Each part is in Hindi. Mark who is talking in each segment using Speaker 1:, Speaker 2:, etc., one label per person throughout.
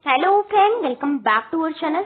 Speaker 1: Hello friend, welcome back to our channel.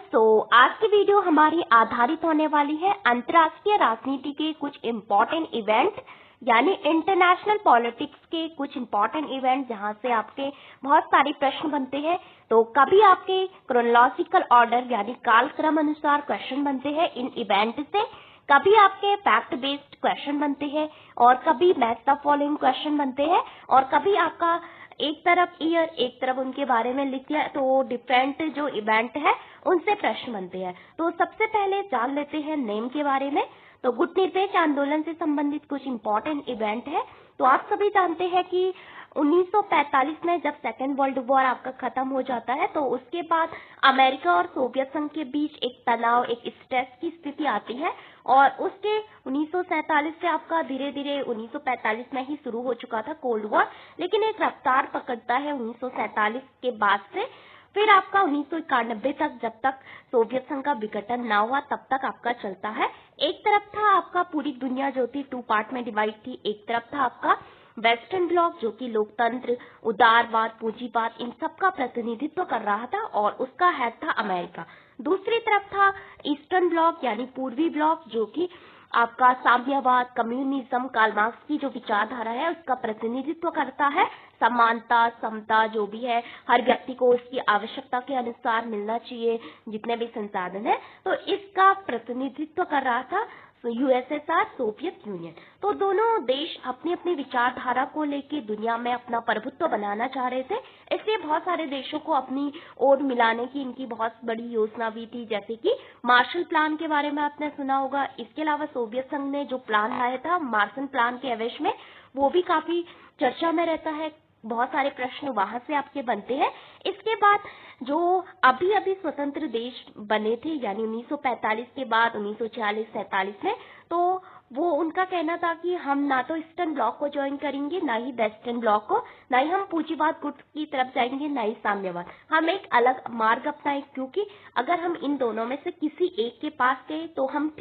Speaker 1: आज की वीडियो हमारी आधारित होने वाली है अंतर्राष्ट्रीय राजनीति के कुछ इम्पोर्टेंट इवेंट यानी इंटरनेशनल पॉलिटिक्स के कुछ इम्पोर्टेंट इवेंट जहां से आपके बहुत सारे प्रश्न बनते हैं। तो कभी आपके क्रोनोलॉजिकल ऑर्डर यानी कालक्रम अनुसार क्वेश्चन बनते हैं इन इवेंट से, कभी आपके फैक्ट बेस्ड क्वेश्चन बनते हैं और कभी मैच द फॉलोइंग क्वेश्चन बनते हैं और कभी आपका एक तरफ ईयर एक तरफ उनके बारे में लिख दिया तो डिफरेंट जो इवेंट है उनसे प्रश्न बनते हैं। तो सबसे पहले जान लेते हैं नेम के बारे में। तो गुटनिरपेक्ष आंदोलन से संबंधित कुछ इम्पोर्टेंट इवेंट है। तो आप सभी जानते हैं कि 1945 में जब सेकेंड वर्ल्ड वॉर आपका खत्म हो जाता है तो उसके बाद अमेरिका और सोवियत संघ के बीच एक तनाव, एक स्ट्रेस की स्थिति आती है और उसके 1947 से आपका धीरे धीरे 1945 में ही शुरू हो चुका था कोल्ड वॉर, लेकिन एक रफ्तार पकड़ता है 1947 के बाद से। फिर आपका 1991 तक, जब तक सोवियत संघ का विघटन ना हुआ तब तक आपका चलता है। एक तरफ था आपका पूरी दुनिया जो थी टू पार्ट में डिवाइड थी। एक तरफ था आपका वेस्टर्न ब्लॉक जो कि लोकतंत्र, उदारवाद, पूंजीवाद इन सब का प्रतिनिधित्व कर रहा था और उसका हेड था अमेरिका। दूसरी तरफ था ईस्टर्न ब्लॉक यानी पूर्वी ब्लॉक जो कि आपका साम्यवाद, कम्युनिज्म, कार्ल मार्क्स की जो विचारधारा है उसका प्रतिनिधित्व करता है। समानता, समता जो भी है, हर व्यक्ति को उसकी आवश्यकता के अनुसार मिलना चाहिए जितने भी संसाधन है, तो इसका प्रतिनिधित्व कर रहा था यूएसएसआर, सोवियत यूनियन। तो दोनों देश अपनी अपनी विचारधारा को लेके दुनिया में अपना प्रभुत्व बनाना चाह रहे थे, इसलिए बहुत सारे देशों को अपनी ओर मिलाने की इनकी बहुत बड़ी योजना भी थी, जैसे कि मार्शल प्लान के बारे में आपने सुना होगा। इसके अलावा सोवियत संघ ने जो प्लान लाया था मार्शल प्लान के एवज में, वो भी काफी चर्चा में रहता है। बहुत सारे प्रश्न वहां से आपके बनते हैं। इसके बाद जो अभी अभी स्वतंत्र देश बने थे यानी 1945 के बाद 1946-47 में, तो वो उनका कहना था कि हम ना तो ईस्टर्न ब्लॉक को ज्वाइन करेंगे, ना ही वेस्टर्न ब्लॉक को, ना ही हम पूंजीवाद गुट की तरफ जाएंगे, ना ही साम्यवाद। हम एक अलग मार्ग अपनाएं, क्योंकि अगर हम इन दोनों में से किसी एक के पास गए तो हम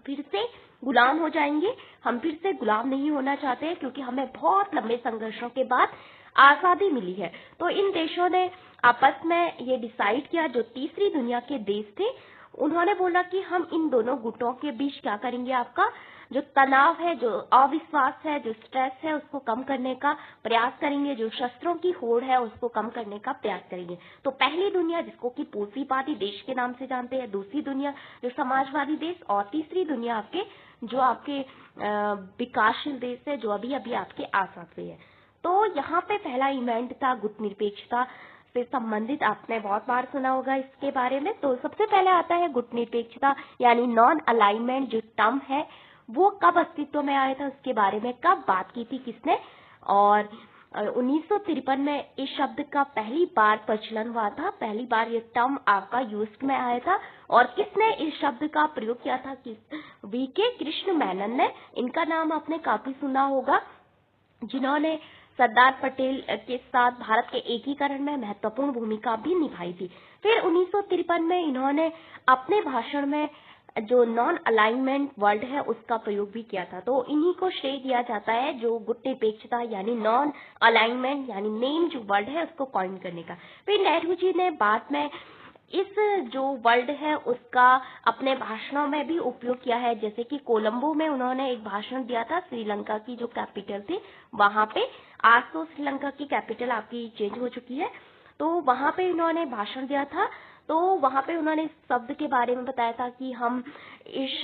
Speaker 1: फिर से गुलाम हो जाएंगे। हम फिर से गुलाम नहीं होना चाहते हैं, क्योंकि हमें बहुत लंबे संघर्षों के बाद आजादी मिली है। तो इन देशों ने आपस में ये डिसाइड किया, जो तीसरी दुनिया के देश थे उन्होंने बोला कि हम इन दोनों गुटों के बीच क्या करेंगे, आपका जो तनाव है, जो अविश्वास है, जो स्ट्रेस है उसको कम करने का प्रयास करेंगे, जो शस्त्रों की होड़ है उसको कम करने का प्रयास करेंगे। तो पहली दुनिया जिसको कि पूंजीवादी देश के नाम से जानते हैं, दूसरी दुनिया जो समाजवादी देश, और तीसरी दुनिया आपके जो आपके विकासशील देश है जो अभी अभी आपके आजाद हुए हैं। तो यहाँ पे पहला इवेंट था गुटनिरपेक्षता से संबंधित, आपने बहुत बार सुना होगा इसके बारे में। तो सबसे पहले आता है गुटनिरपेक्षता यानी नॉन अलाइनमेंट जो टर्म है वो कब अस्तित्व में आया था, उसके बारे में कब बात की थी किसने, और 1953 में इस शब्द का पहली बार प्रचलन हुआ था। पहली बार ये टर्म आपका यूज में आया था और किसने इस शब्द का प्रयोग किया था, वीके कृष्ण मेनन ने। इनका नाम आपने काफी सुना होगा, जिन्होंने सरदार पटेल के साथ भारत के एकीकरण में महत्वपूर्ण भूमिका भी निभाई थी। फिर 1953 में इन्होंने अपने भाषण में जो नॉन अलाइनमेंट वर्ड है उसका प्रयोग भी किया था। तो इन्हीं को श्रेय दिया जाता है जो गुटनिरपेक्षता यानी नॉन अलाइनमेंट यानी नेम जो वर्ड है उसको कॉइन करने का। फिर नेहरू जी ने बाद में इस जो वर्ल्ड है उसका अपने भाषणों में भी उपयोग किया है, जैसे कि कोलंबो में उन्होंने एक भाषण दिया था, श्रीलंका की जो कैपिटल थी वहां पे। आज तो श्रीलंका की कैपिटल आपकी चेंज हो चुकी है, तो वहां पे इन्होंने भाषण दिया था। तो वहां पे उन्होंने इस शब्द के बारे में बताया था कि हम इस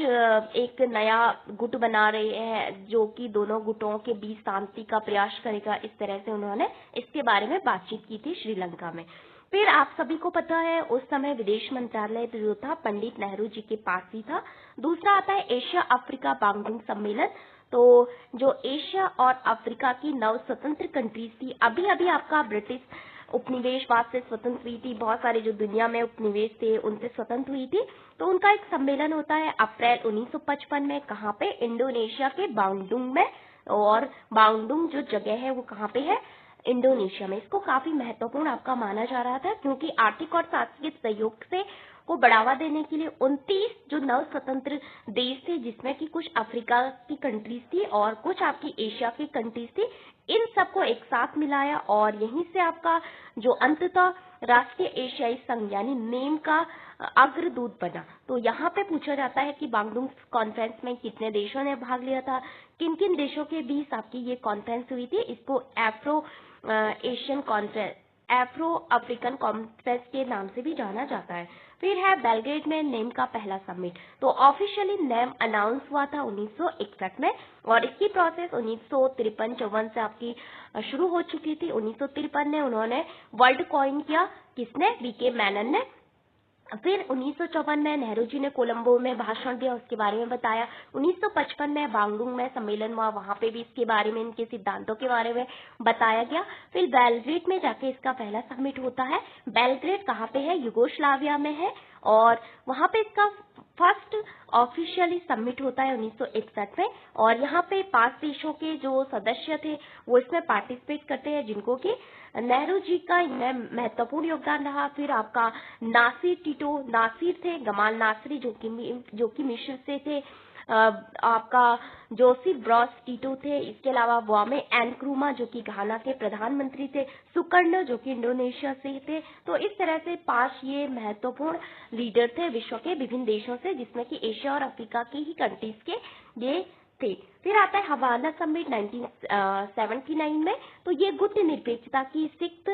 Speaker 1: एक नया गुट बना रहे हैं जो कि दोनों गुटों के बीच शांति का प्रयास करेगा। इस तरह से उन्होंने इसके बारे में बातचीत की थी श्रीलंका में। फिर आप सभी को पता है उस समय विदेश मंत्रालय जो था पंडित नेहरू जी के पास ही था। दूसरा आता है एशिया अफ्रीका बांगडुंग सम्मेलन। तो जो एशिया और अफ्रीका की नव स्वतंत्र कंट्रीज थी, अभी अभी आपका ब्रिटिश उपनिवेशवाद से स्वतंत्र हुई थी, बहुत सारे जो दुनिया में उपनिवेश थे उनसे स्वतंत्र हुई थी। तो उनका एक सम्मेलन होता है अप्रैल 1955 में, कहाँ पे, इंडोनेशिया के बांगडुंग में। और बांगडुंग जो जगह है वो कहाँ पे है, इंडोनेशिया में। इसको काफी महत्वपूर्ण आपका माना जा रहा था, क्योंकि आर्थिक और सांस्कृतिक सहयोग से को बढ़ावा देने के लिए 29 जो नव स्वतंत्र देश थे, जिसमें कि कुछ अफ्रीका की कंट्रीज थी और कुछ आपकी एशिया की कंट्रीज थी, इन सबको एक साथ मिलाया और यहीं से आपका जो अंततः राष्ट्रीय एशियाई संघ यानी नेम का अग्रदूत बना। तो यहाँ पे पूछा जाता है कि बांगडुंग कॉन्फ्रेंस में कितने देशों ने भाग लिया था, किन किन देशों के बीच आपकी ये कॉन्फ्रेंस हुई थी। इसको Asian conference, Afro African conference के नाम से भी जाना जाता है। फिर है बेलग्रेड में नेम का पहला समिट। तो ऑफिशियली नेम अनाउंस हुआ था 1961 में और इसकी प्रोसेस 1953-54 से आपकी शुरू हो चुकी थी। 1953 में उन्होंने वर्ल्ड कॉइन किया, किसने? वीके मैनन ने। फिर 1954 में नेहरू जी ने कोलंबो में भाषण दिया, उसके बारे में बताया। 1955 में बांगडुंग में सम्मेलन हुआ, वहां पे भी इसके बारे में, इनके सिद्धांतों के बारे में बताया गया। फिर बेलग्रेड में जाके इसका पहला समिट होता है। बेलग्रेड कहाँ पे है? यूगोस्लाविया में है और वहां पे इसका फर्स्ट ऑफिशियली समिट होता है 1961 में और यहाँ पे 5 देशों के जो सदस्य थे वो इसमें पार्टिसिपेट करते हैं, जिनको कि नेहरू जी का इनमें महत्वपूर्ण योगदान रहा। फिर आपका नासिर टिटो, नासिर थे गमाल नासिरी जो कि मिस्र से थे। आपका जोसेफ ब्रॉस टिटो थे। इसके अलावा वामे एनक्रूमा जो कि घाना के प्रधानमंत्री थे। सुकर्णो जो कि इंडोनेशिया से थे। तो इस तरह से 5 ये महत्वपूर्ण लीडर थे विश्व के विभिन्न देशों से, जिसमें कि एशिया और अफ्रीका की ही कंट्रीज के ये थे। फिर आता है हवाना समिट 1979 में। तो ये गुट निरपेक्षता की 6th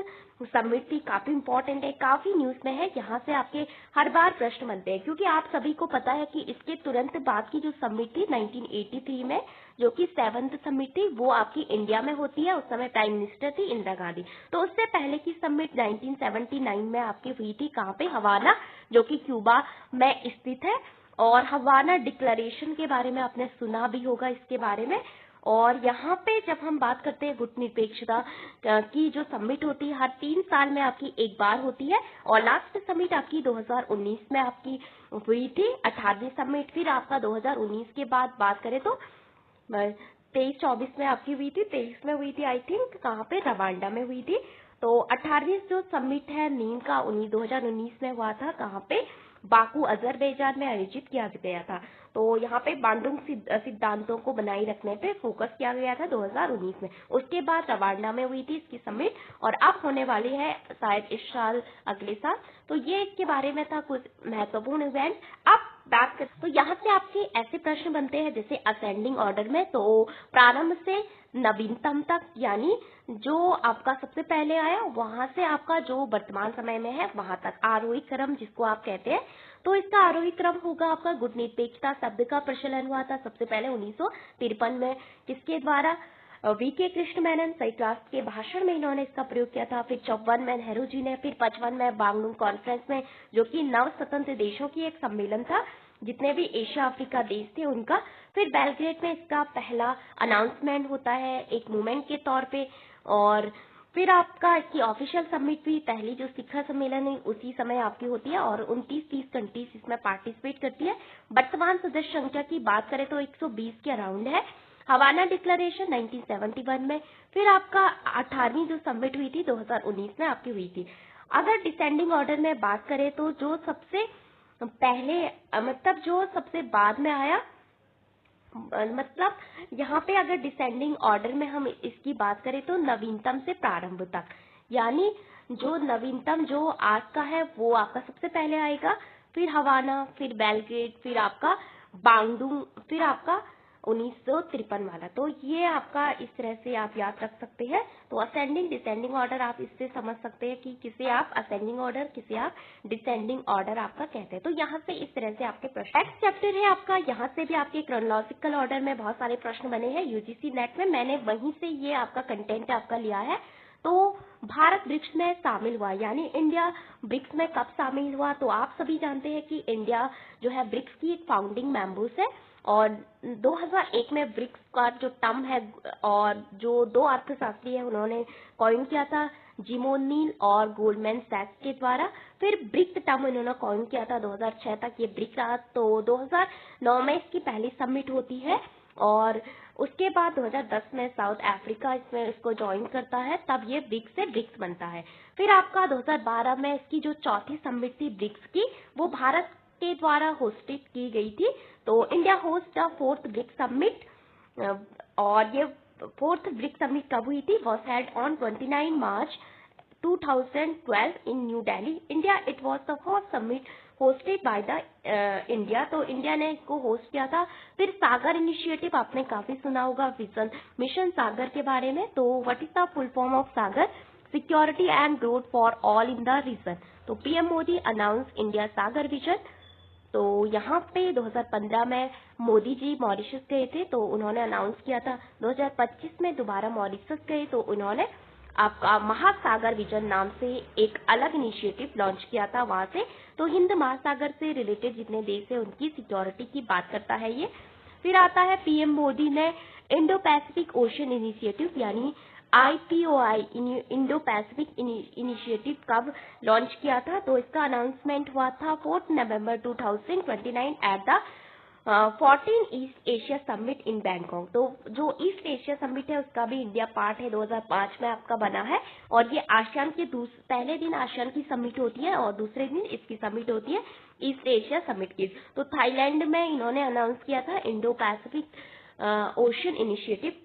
Speaker 1: समिट थी, काफी इंपॉर्टेंट है, काफी न्यूज में है। यहाँ से आपके हर बार प्रश्न बनते हैं क्योंकि आप सभी को पता है कि इसके तुरंत बाद की जो समिट थी 1983 में, जो कि 7th समिट थी, वो आपकी इंडिया में होती है। उस समय प्राइम मिनिस्टर थी इंदिरा गांधी। तो उससे पहले की समिट 1979 में आपकी हुई थी, कहाँ पे? हवाना, जो कि क्यूबा में स्थित है। और हवाना डिक्लेरेशन के बारे में आपने सुना भी होगा इसके बारे में। और यहाँ पे जब हम बात करते हैं गुट निरपेक्षता की जो समिट होती है, हर 3 साल में आपकी एक बार होती है और लास्ट समिट आपकी 2019 में आपकी हुई थी, 18वीं समिट। फिर आपका 2019 के बाद बात करें तो 23-24 में आपकी हुई थी, 23 में हुई थी आई थिंक, कहाँ पे? रवांडा में हुई थी। तो 18वीं जो समिट है नीम का 2019 में हुआ था, कहाँ पे? बाकू अजरबैजान में आयोजित किया गया था। तो यहाँ पे बांडुंग सिद्धांतों को बनाए रखने पे फोकस किया गया था 2019 में। उसके बाद रवांडा में हुई थी इसकी समिट और अब होने वाली है शायद इस साल, अगले साल। तो ये इसके बारे में था कुछ महत्वपूर्ण इवेंट। अब बात कर, तो यहाँ से आपके ऐसे प्रश्न बनते हैं जैसे असेंडिंग ऑर्डर में, तो प्रारंभ से नवीनतम तक, यानी जो आपका सबसे पहले आया वहां से आपका जो वर्तमान समय में है वहां तक, आरोही क्रम जिसको आप कहते हैं। तो इसका आरोही क्रम होगा आपका। गुट निरपेक्षता शब्द का प्रचलन हुआ था सबसे पहले 1953 में, किसके द्वारा? वीके कृष्ण मेनन संयुक्त राष्ट्र के भाषण में इन्होंने इसका प्रयोग किया था। फिर 54 में नेहरू जी ने, फिर 55 में बांगडुंग कॉन्फ्रेंस में, जो कि नव स्वतंत्र देशों की एक सम्मेलन था, जितने भी एशिया अफ्रीका देश थे उनका। फिर बेलग्रेड में इसका पहला अनाउंसमेंट होता है एक मूवमेंट के तौर पे। और फिर आपका इसकी ऑफिशियल समिट भी, पहली जो शिखर सम्मेलन है उसी समय आपकी होती है और 29-30 कंट्रीज इसमें पार्टिसिपेट करती है। वर्तमान सदस्य संख्या की बात करें तो 120 के अराउंड है। हवाना डिक्लेरेशन 1971 में। फिर आपका 18वीं जो समिट हुई थी 2019 में आपकी हुई थी। अगर डिसेंडिंग ऑर्डर में बात करें तो जो सबसे पहले, मतलब जो सबसे बाद में आया, मतलब यहाँ पे अगर डिसेंडिंग ऑर्डर में हम इसकी बात करें तो नवीनतम से प्रारंभ तक, यानी जो नवीनतम जो आज का है वो आपका सबसे पहले आएगा। फिर हवाना, फिर बेलग्रेड, फिर आपका बांगडुंग, फिर आपका 1953 वाला। तो ये आपका इस तरह से आप याद रख सकते हैं। तो असेंडिंग डिसेंडिंग ऑर्डर आप इससे समझ सकते हैं कि किसे आप असेंडिंग ऑर्डर, किसे आप डिसेंडिंग ऑर्डर आपका कहते हैं। तो यहाँ से इस तरह से आपके प्रश्न। नेक्स्ट चैप्टर है आपका, यहाँ से भी आपके क्रोनोलॉजिकल ऑर्डर में बहुत सारे प्रश्न बने हैं यूजीसी नेट में, मैंने वहीं से ये आपका कंटेंट आपका लिया है। तो भारत ब्रिक्स में शामिल हुआ, यानी इंडिया ब्रिक्स में कब शामिल हुआ? तो आप सभी जानते हैं कि इंडिया जो है ब्रिक्स की एक फाउंडिंग मेंबर्स है और 2001 में ब्रिक्स का जो टर्म है और जो 2 अर्थशास्त्री है उन्होंने कॉइन किया था, जिमोनील और गोल्डमैन सैक्स के द्वारा। फिर ब्रिक्स टर्म इन्होंने कॉइन किया था 2006 तक ये ब्रिक्स रहा। तो 2009 में इसकी पहली समिट होती है और उसके बाद 2010 में साउथ अफ्रीका इसमें इसको ज्वाइन करता है, तब ये ब्रिक्स से ब्रिक्स बनता है। फिर आपका 2012 में इसकी जो चौथी समिट थी ब्रिक्स की, वो भारत के द्वारा होस्टेड की गई थी। तो India host the fourth BRICS summit, और ये फोर्थ ब्रिक्स समिट कब हुई थी? Was held on 29 March 2012 in New Delhi, India. It was the first summit hosted by the India. तो इंडिया ने इसको होस्ट किया था। फिर सागर इनिशिएटिव आपने काफी सुना होगा, विजन मिशन सागर के बारे में। तो what is the full form of SAGAR? Security and growth for all in the region. तो PM Modi announce India SAGAR vision. तो यहाँ पे 2015 में मोदी जी मॉरिशस गए थे, तो उन्होंने अनाउंस किया था। 2025 में दोबारा मॉरिशस गए, तो उन्होंने आपका महासागर विजन नाम से एक अलग इनिशिएटिव लॉन्च किया था वहां से। तो हिंद महासागर से रिलेटेड जितने देश है उनकी सिक्योरिटी की बात करता है ये। फिर आता है पीएम मोदी ने इंडो पैसिफिक ओशन इनिशिएटिव यानी IPOI इंडो पैसिफिक इनिशिएटिव कब लॉन्च किया था? तो इसका अनाउंसमेंट हुआ था 4 नवंबर 2029 at the 14 east Asia summit in Bangkok. तो जो ईस्ट एशिया समिट है उसका भी इंडिया पार्ट है, 2005 में आपका बना है। और ये आसियान के पहले दिन आसियान की समिट होती है और दूसरे दिन इसकी समिट होती है ईस्ट एशिया समिट की। तो थाईलैंड में इन्होंने अनाउंस किया था इंडो पैसिफिक ओशन इनिशिएटिव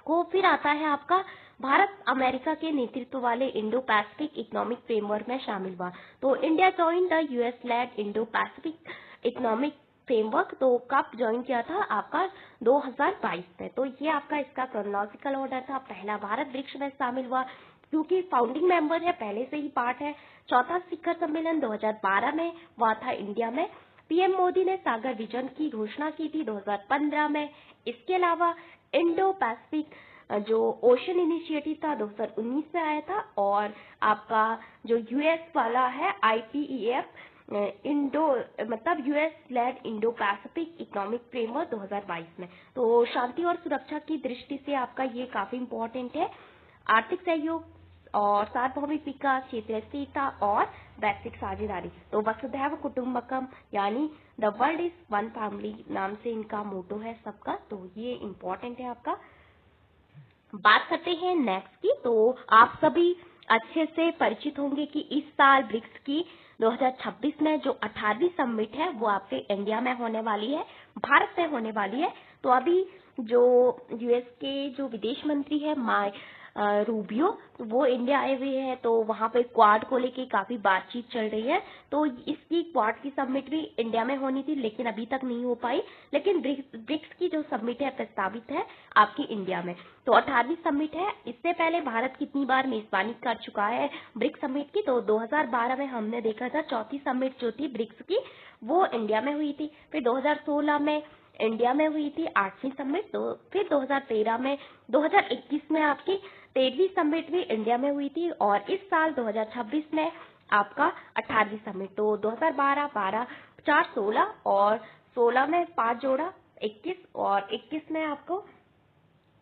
Speaker 1: को। फिर आता है आपका भारत अमेरिका के नेतृत्व वाले इंडो पैसिफिक इकोनॉमिक फ्रेमवर्क में शामिल हुआ। तो India join the US led Indo Pacific economic framework. तो कब ज्वाइन किया था? आपका 2022 में। तो ये आपका इसका क्रोनोलॉजिकल ऑर्डर था। पहला भारत ब्रिक्स में शामिल हुआ क्योंकि फाउंडिंग मेंबर है, पहले से ही पार्ट है। चौथा शिखर सम्मेलन 2012 में हुआ था इंडिया में। पीएम मोदी ने सागर विजन की घोषणा की थी 2015 में। इसके अलावा इंडो पैसिफिक जो ओशन इनिशिएटिव था 2019 में आया था। और आपका जो यूएस वाला है IPEF इंडो मतलब US led Indo Pacific economic framework 2022 में। तो शांति और सुरक्षा की दृष्टि से आपका ये काफी इम्पोर्टेंट है। आर्थिक सहयोग और सार्वभौमिक विकास, क्षेत्रीय स्थिरता और वैश्विक साझेदारी। तो वसुधैव कुटुंबकम यानी the world is one family नाम से इनका मोटो है सबका। तो ये इम्पोर्टेंट है आपका। बात करते हैं नेक्स्ट की। तो आप सभी अच्छे से परिचित होंगे कि इस साल ब्रिक्स की 2026 में जो 18वीं समिट है वो आपके इंडिया में होने वाली है, भारत में होने वाली है। तो अभी जो यूएस के जो विदेश मंत्री है रूबियो, वो इंडिया आए हुए हैं। तो वहां पे क्वाड को लेके काफी बातचीत चल रही है। तो इसकी क्वाड की समिट भी इंडिया में होनी थी लेकिन अभी तक नहीं हो पाई। लेकिन ब्रिक्स की जो समिट है प्रस्तावित है आपकी इंडिया में। तो 18वीं समिट है। इससे पहले भारत कितनी बार मेजबानी कर चुका है ब्रिक्स समिट की? तो 2012 में हमने देखा था चौथी समिट जो थी ब्रिक्स की वो इंडिया में हुई थी। फिर 2016 में इंडिया में हुई थी 8वीं समिट। तो फिर 2021 में आपकी 13वीं समिट भी इंडिया में हुई थी। और इस साल 2026 में आपका 18वीं समिट। तो 2012, 12, 4, 16 और 16 में 5 जोड़ा 21 और 21 में आपको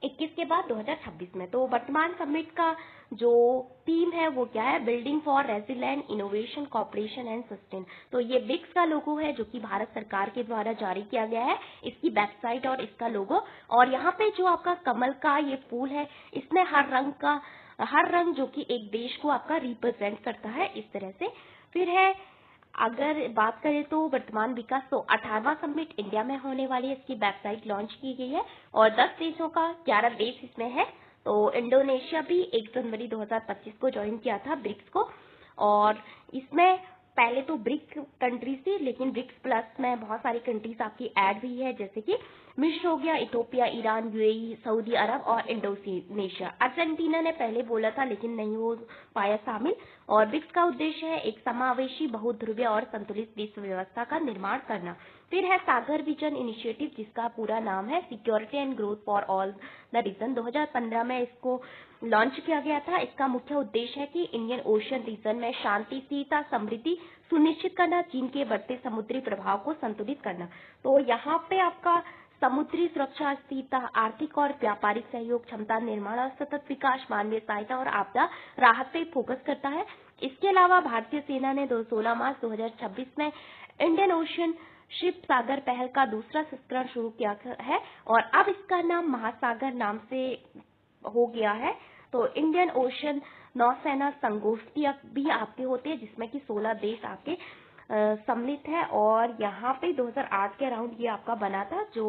Speaker 1: 21 के बाद 2026 में। तो वर्तमान समिट का जो थीम है वो क्या है? Building for resilient innovation cooperation and sustain. तो ये ब्रिक्स का लोगो है जो कि भारत सरकार के द्वारा जारी किया गया है, इसकी वेबसाइट और इसका लोगो। और यहाँ पे जो आपका कमल का ये फूल है, इसमें हर रंग जो कि एक देश को आपका रिप्रेजेंट करता है इस तरह से। फिर है अगर बात करें तो वर्तमान विकास, तो 18वां समिट इंडिया में होने वाली है, इसकी वेबसाइट लॉन्च की गई है और 10 देशों का 11 देश इसमें है। तो इंडोनेशिया भी 1 जनवरी 2025 को ज्वाइन किया था ब्रिक्स को। और इसमें पहले तो ब्रिक्स कंट्रीज थी लेकिन ब्रिक्स प्लस में बहुत सारी कंट्रीज आपकी ऐड हुई है, जैसे कि मिस्र हो गया, इथोपिया, ईरान, यूएई, सऊदी अरब और इंडोनेशिया। अर्जेंटीना ने पहले बोला था लेकिन नहीं हो पाया शामिल। और ब्रिक्स का उद्देश्य है एक समावेशी, बहुध्रुवीय और संतुलित विश्व व्यवस्था का निर्माण करना। फिर है सागर विजन इनिशिएटिव जिसका पूरा नाम है security and growth for all the region. 2015 में इसको लॉन्च किया गया था। इसका मुख्य उद्देश्य है कि इंडियन ओशन रीजन में शांति, स्थिरता, समृद्धि सुनिश्चित करना, चीन के बढ़ते समुद्री प्रभाव को संतुलित करना। तो यहाँ पे आपका समुद्री सुरक्षा, स्थिरता, आर्थिक और व्यापारिक सहयोग, क्षमता निर्माण और सतत विकास, मानवीय सहायता और आपदा राहत पे फोकस करता है। इसके अलावा भारतीय सेना ने 16 मार्च 2026 में इंडियन ओशन शिव सागर पहल का दूसरा संस्करण शुरू किया है और अब इसका नाम महासागर नाम से हो गया है। तो इंडियन ओशन नौसेना संगोष्ठी भी आपके होते हैं जिसमें कि 16 देश आपके सम्मिलित है और यहाँ पे 2008 के अराउंड ये आपका बना था जो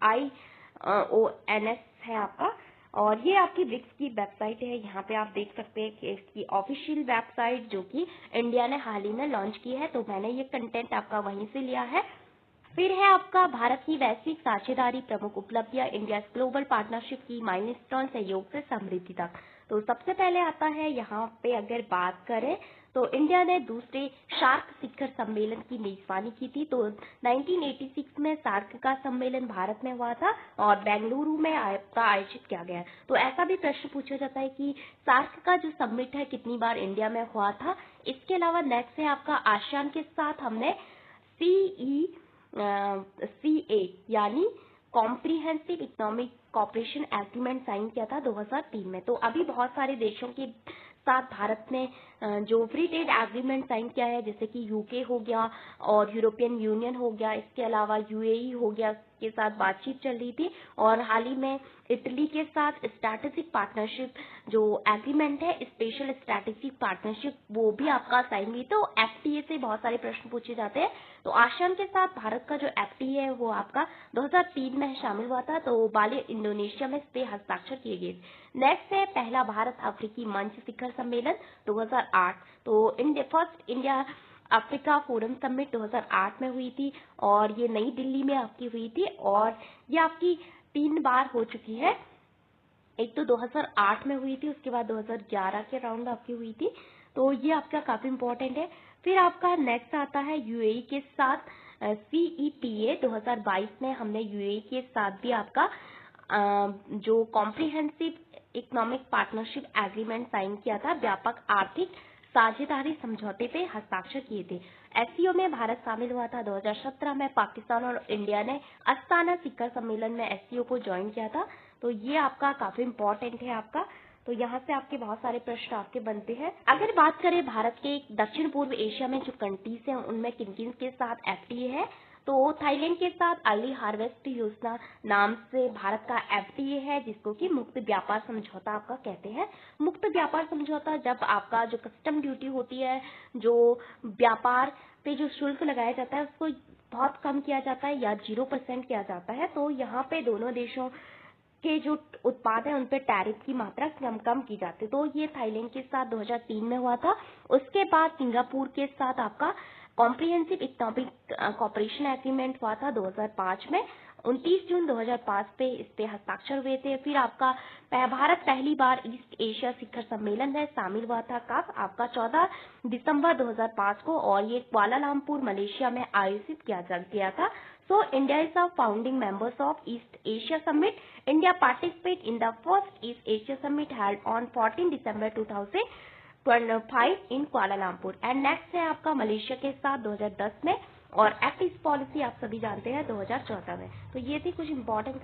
Speaker 1: IONS है आपका। और ये आपकी ब्रिक्स की वेबसाइट है, यहाँ पे आप देख सकते हैं कि इसकी ऑफिशियल वेबसाइट जो कि इंडिया ने हाल ही में लॉन्च की है, तो मैंने ये कंटेंट आपका वहीं से लिया है। फिर है आपका भारत की वैश्विक साझेदारी प्रमुख उपलब्धियां, इंडिया ग्लोबल पार्टनरशिप की माइलस्टोन सहयोग से समृद्धि तक। तो सबसे पहले आता है यहाँ पे अगर बात करें तो इंडिया ने दूसरे सार्क शिखर सम्मेलन की मेजबानी की थी। तो 1986 में सार्क का सम्मेलन भारत में हुआ था और बेंगलुरु में आयोजित किया गया। तो ऐसा भी प्रश्न पूछा जाता है कि सार्क का जो समिट है कितनी बार इंडिया में हुआ था। इसके अलावा नेक्स्ट है आपका आसियान के साथ हमने CA यानी comprehensive economic cooperation agreement sign किया था 2003 में। तो अभी बहुत सारे देशों के साथ भारत ने जो फ्री ट्रेड एग्रीमेंट साइन किया है जैसे कि यूके हो गया और यूरोपियन यूनियन हो गया, इसके अलावा UAE हो गया के साथ बातचीत चल रही थी और हाल ही में इटली के साथ स्ट्रैटेजिक पार्टनरशिप जो एग्रीमेंट है, स्पेशल स्ट्रैटेजिक पार्टनरशिप, वो भी आपका साइन हुई। तो FTA से बहुत सारे प्रश्न पूछे जाते हैं। तो आसियान के साथ भारत का जो FTA है वो आपका 2003 में शामिल हुआ था, तो बाली इंडोनेशिया में इस पे हस्ताक्षर किए गए। नेक्स्ट है पहला भारत अफ्रीकी मंच शिखर सम्मेलन 2008। तो first India Africa forum summit 2008 में हुई थी और ये नई दिल्ली में आपकी हुई थी और ये आपकी 3 बार हो चुकी है। एक तो 2008 में हुई थी, उसके बाद 2011 के राउंड आपकी हुई थी। तो ये आपका काफी इम्पोर्टेंट है। फिर आपका नेक्स्ट आता है UAE के साथ CETA 2022 में हमने UAE के साथ भी आपका जो comprehensive economic partnership agreement sign किया था, व्यापक आर्थिक साझेदारी समझौते पे हस्ताक्षर किए थे। SCO में भारत शामिल हुआ था 2017 में। पाकिस्तान और इंडिया ने अस्ताना शिखर सम्मेलन में SCO को ज्वाइन किया था। तो ये आपका काफी इम्पोर्टेंट है आपका। तो यहाँ से आपके बहुत सारे प्रश्न आपके बनते हैं। अगर बात करें भारत के दक्षिण पूर्व एशिया में जो कंट्रीज हैं उनमें किन किन के साथ FTA है, तो थाईलैंड के साथ अर्ली हार्वेस्ट योजना नाम से भारत का FTA है जिसको कि मुक्त व्यापार समझौता आपका कहते हैं। मुक्त व्यापार समझौता जब आपका जो कस्टम ड्यूटी होती है, जो व्यापार पे जो शुल्क लगाया जाता है उसको बहुत कम किया जाता है या 0% किया जाता है। तो यहाँ पे दोनों देशों के जो उत्पाद है उन पे टैरिफ की मात्रा कम की जाती है। तो ये थाईलैंड के साथ 2003 में हुआ था। उसके बाद सिंगापुर के साथ आपका कॉम्प्रिहेंसिव इकोनॉमिक कॉपरेशन एग्रीमेंट हुआ था 2005 में। 29 जून 2005 पे इस पे हस्ताक्षर हुए थे। फिर आपका भारत पहली बार ईस्ट एशिया शिखर सम्मेलन में शामिल हुआ था कब, आपका 14 दिसंबर 2005 को और ये कुआलालंपुर मलेशिया में आयोजित किया गया था। So India is a founding members of East Asia Summit. India participate in the first East Asia Summit held on 14 December 2005 in Kuala Lumpur. And next है आपका मलेशिया के साथ 2010 में और एक्ट ईस्ट पॉलिसी आप सभी जानते हैं 2014 में। तो ये थी कुछ इम्पोर्टेंट